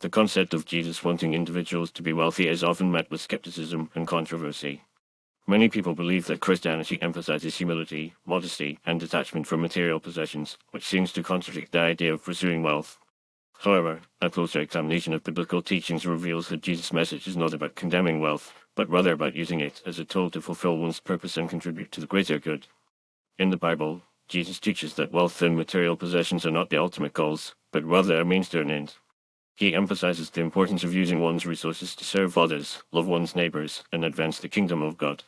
The concept of Jesus wanting individuals to be wealthy is often met with skepticism and controversy. Many people believe that Christianity emphasizes humility, modesty, and detachment from material possessions, which seems to contradict the idea of pursuing wealth. However, a closer examination of biblical teachings reveals that Jesus' message is not about condemning wealth, but rather about using it as a tool to fulfill one's purpose and contribute to the greater good. In the Bible, Jesus teaches that wealth and material possessions are not the ultimate goals, but rather a means to an end. He emphasizes the importance of using one's resources to serve others, love one's neighbors, and advance the kingdom of God.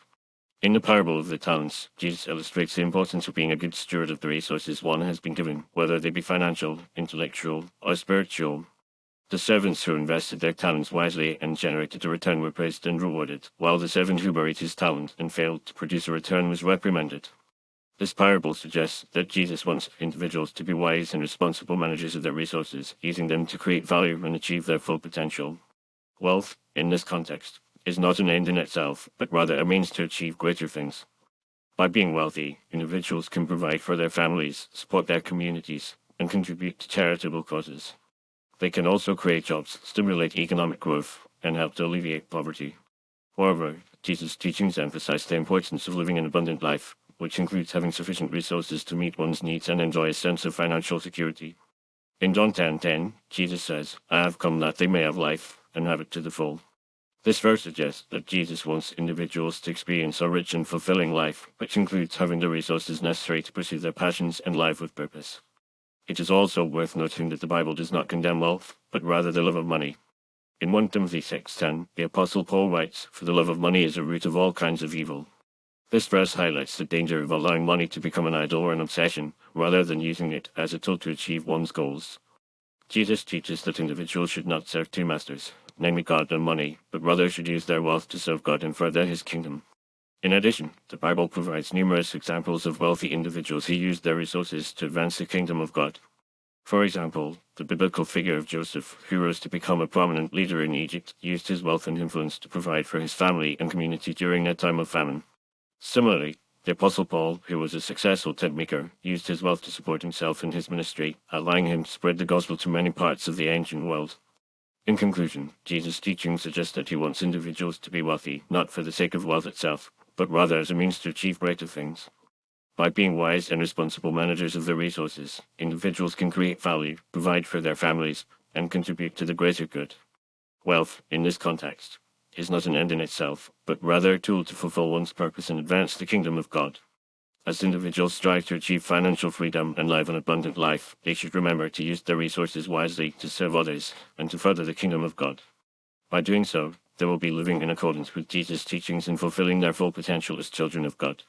In the parable of the talents, Jesus illustrates the importance of being a good steward of the resources one has been given, whether they be financial, intellectual, or spiritual. The servants who invested their talents wisely and generated a return were praised and rewarded, while the servant who buried his talent and failed to produce a return was reprimanded. This parable suggests that Jesus wants individuals to be wise and responsible managers of their resources, using them to create value and achieve their full potential. Wealth, in this context, is not an end in itself, but rather a means to achieve greater things. By being wealthy, individuals can provide for their families, support their communities, and contribute to charitable causes. They can also create jobs, stimulate economic growth, and help to alleviate poverty. However, Jesus' teachings emphasize the importance of living an abundant life, which includes having sufficient resources to meet one's needs and enjoy a sense of financial security. In John 10:10, Jesus says, "I have come that they may have life, and have it to the full." This verse suggests that Jesus wants individuals to experience a rich and fulfilling life, which includes having the resources necessary to pursue their passions and live with purpose. It is also worth noting that the Bible does not condemn wealth, but rather the love of money. In 1 Timothy 6:10, the Apostle Paul writes, "For the love of money is a root of all kinds of evil." This verse highlights the danger of allowing money to become an idol or an obsession, rather than using it as a tool to achieve one's goals. Jesus teaches that individuals should not serve two masters, namely God and money, but rather should use their wealth to serve God and further his kingdom. In addition, the Bible provides numerous examples of wealthy individuals who used their resources to advance the kingdom of God. For example, the biblical figure of Joseph, who rose to become a prominent leader in Egypt, used his wealth and influence to provide for his family and community during a time of famine. Similarly, the Apostle Paul, who was a successful tent maker, used his wealth to support himself and his ministry, allowing him to spread the gospel to many parts of the ancient world. In conclusion, Jesus' teaching suggests that he wants individuals to be wealthy, not for the sake of wealth itself, but rather as a means to achieve greater things. By being wise and responsible managers of their resources, individuals can create value, provide for their families, and contribute to the greater good. Wealth, in this context, is not an end in itself, but rather a tool to fulfill one's purpose and advance the kingdom of God. As individuals strive to achieve financial freedom and live an abundant life, they should remember to use their resources wisely to serve others and to further the kingdom of God. By doing so, they will be living in accordance with Jesus' teachings and fulfilling their full potential as children of God.